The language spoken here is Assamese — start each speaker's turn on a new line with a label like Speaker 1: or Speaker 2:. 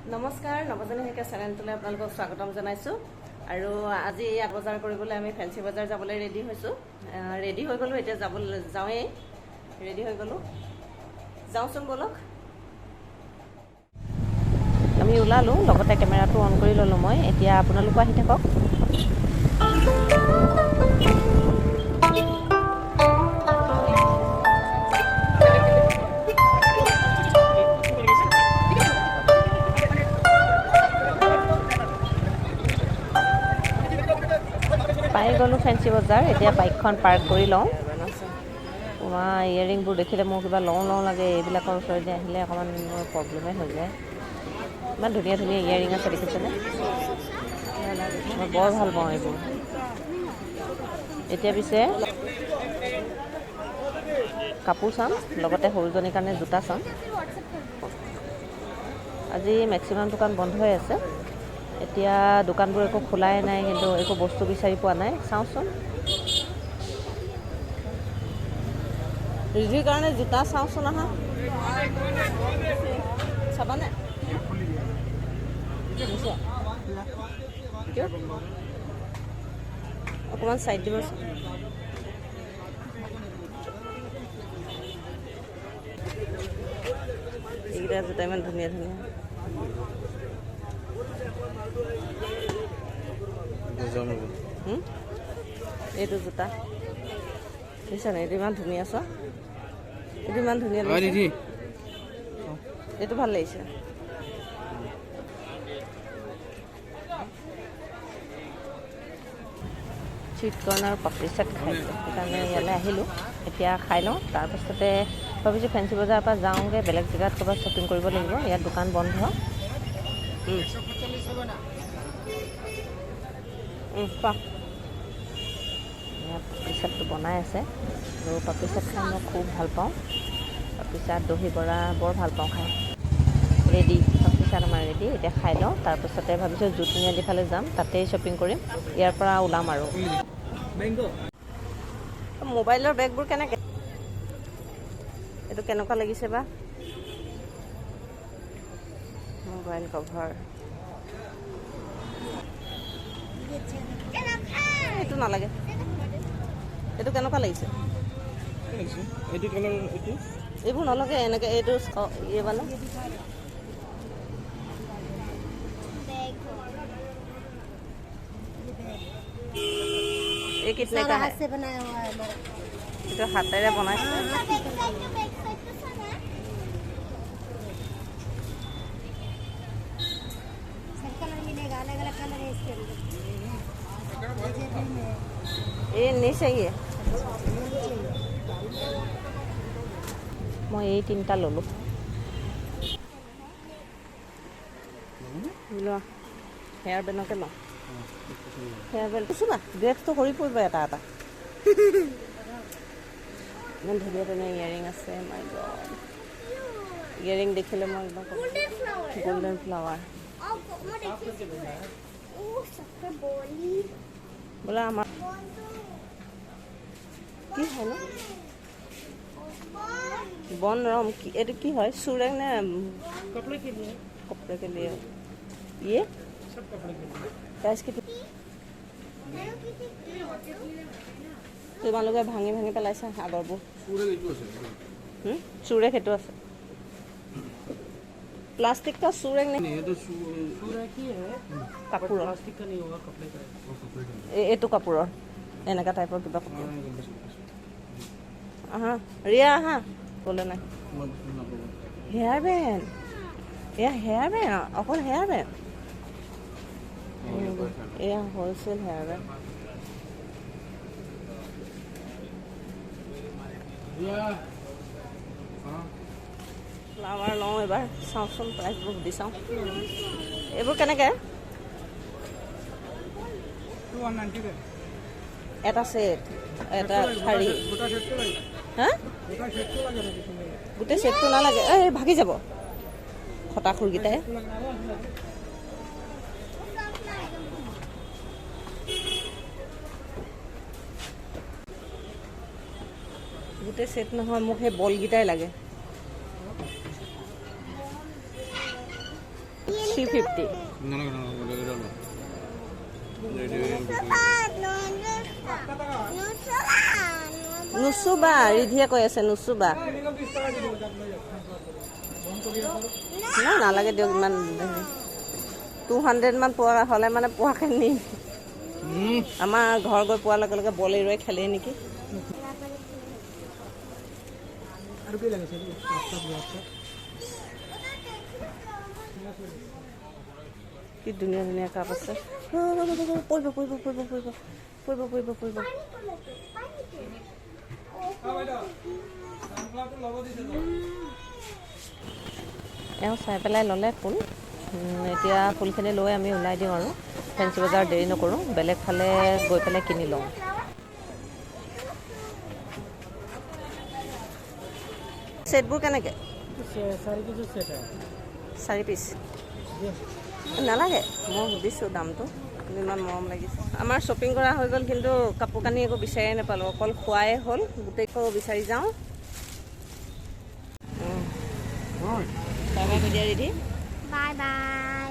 Speaker 1: নমস্কাৰ নৱজনী হেকা চেনেলটোলৈ আপোনালোকক স্বাগতম জনাইছোঁ আৰু আজি ইয়াত বজাৰ কৰিবলৈ আমি ফেন্সি বজাৰ যাবলৈ ৰেডি হৈছোঁ ৰেডি হৈ গ'লো এতিয়া যাওঁৱেই ৰেডি হৈ গ'লো যাওঁচোন বলক আমি ওলালো লগতে কেমেৰাটো অন কৰি ল'লো মই এতিয়া আপোনালোকো আহি থাকক পাই গ'লো ফেন্সি বজাৰ এতিয়া বাইকখন পাৰ্ক কৰি লওঁ তোমাৰ ইয়েৰিংবোৰ দেখিলে মোৰ কিবা লওঁ লাগে এইবিলাকৰ ওচৰতে আহিলে অকণমান মোৰ প্ৰব্লেমে হৈ যায় ইমান ধুনীয়া ধুনীয়া ইয়েৰিং আছে দেখিছেনে মই বৰ ভাল পাওঁ এইবোৰ এতিয়া পিছে কাপোৰ চাম লগতে সৰুজনীৰ কাৰণে জোতা চাম আজি মেক্সিমাম দোকান বন্ধ হৈ আছে এতিয়া দোকানবোৰ একো খোলাই নাই কিন্তু একো বস্তু বিচাৰি পোৱা নাই চাওঁচোন ৰিভিউৰ কাৰণে জোতা চাওঁচোন আহা চাবানে অকণমান চাইড দিবচোন এইকেইটা জোতা ইমান ধুনীয়া ধুনীয়া এইটো জোতা বুজিছা নে এইটো ইমান ধুনীয়া চোৱা এইটো ইমান ধুনীয়া লাগিছে এইটো ভাল লাগিছে চুইট কৰ্ণ আৰু পাপৰি চাট খাইছোঁ সেইকাৰণে ইয়ালৈ আহিলোঁ এতিয়া খাই লওঁ তাৰপাছতে ভাবিছোঁ ফেন্সি বজাৰৰ পৰা যাওঁগৈ বেলেগ জেগাত ক'ৰবাত শ্বপিং কৰিব লাগিব ইয়াত দোকান বন্ধ পাপৰি চাটটো বনাই আছে আৰু পাপৰি চাট খাই মই খুব ভাল পাওঁ পাপৰি চাট দহি বৰা বৰ ভাল পাওঁ খাই ৰেডি পাপৰি চাট আমাৰ ৰেডি এতিয়া খাই লওঁ তাৰপিছতে ভাবিছোঁ জুত তিনিআলি ফালে যাম তাতেই শ্বপিং কৰিম ইয়াৰ পৰা ওলাম আৰু মোবাইলৰ বেগবোৰ কেনেকৈ এইটো কেনেকুৱা লাগিছে বা মোবাইল কভাৰ এইটো নালাগে এইটো কেনেকুৱা লাগিছে এইবোৰ নলগে এনেকৈ এইটো ইয়ে মানে ये कितने का है हाथ से बनाया हुआ है हमारा जो हाथेरे बनाए सब कलर मिलेगा अलग अलग कलर है इसके अंदर ये नहीं चाहिए मैं ये तीनटा ललो लो हेयर बेनो के लो হেয়াৰ বেল্ট চোৱা ড্ৰেছটো সৰি পৰিব এটা এটা ইমান ধুনীয়া ধুনীয়া ইয়েৰিং আছে মাই গড ইয়েৰিং দেখিলে মই একদম গোল্ডেন ফ্লাৱাৰ বোলে আমাৰ কি হয় ন বন ৰম এইটো কি হয় চুৰেং নে कपड़े के लिए ये सब कपड़े के लिए प्राइस कितनी তোমালোকে ভাঙি ভাঙি পেলাইছা আগৰবোৰ চুৰেক সেইটো আছে प्लास्टिक का सूरंग नहीं है तो सूरंग की है कपूर प्लास्टिक का नहीं होगा कपड़े का ये तो कपूर এনেকা টাইপৰ কিবা কপোৰ আহা ৰিয়া আহা বলে না হেয়াৰ বেণ্ড এয়া হেয়াৰ বেণ্ড অকল হেয়াৰ বেণ্ড এয়া হোলসেল হেয়াৰ বেণ্ড ফ্লাৱাৰ লওঁ এবাৰ চাওঁচোন প্ৰাইচবোৰ সুধি চাওঁ এইবোৰ কেনেকৈ এটা ছেট এটা শাৰী হা গোটেই ছেটটো নালাগে এই ভাগি যাব খটা খুৰকেইটাই গোটেই ছেট নহয় মোক সেই বলকেইটাই লাগে 350 নুচুবা ৰিধিয়ে কৈ আছে নুচুবা না নালাগে দিয়ক ইমান 200 মান পোৱা হ'লে মানে পোৱাকৈ নি আমাৰ ঘৰ গৈ পোৱাৰ লগে লগে বলেৰোৱে খেলে নেকি কি ধুনীয়া ধুনীয়া কাপ আছে পৰিব পৰিব পৰিব পৰিব পৰিব পৰিব পৰিব এওঁ চাই পেলাই ল'লে ফুল এতিয়া ফুলখিনি লৈ আমি ওলাই দিওঁ আৰু ফেঞ্চি বজাৰ দেৰি নকৰোঁ বেলেগ ফালে গৈ পেলাই কিনি লওঁ ছেটবোৰ কেনেকৈ 4 পিচ নালাগে মই সুধিছোঁ দামটো ইমান মৰম লাগিছে আমাৰ শ্বপিং কৰা হৈ গ'ল কিন্তু কাপোৰ কানি একো বিচাৰিয়ে নাপালোঁ অকল খোৱাই হ'ল গোটেইকো বিচাৰি যাওঁ বাই বাই কৈ দিয়া ৰিধি
Speaker 2: বাই বাই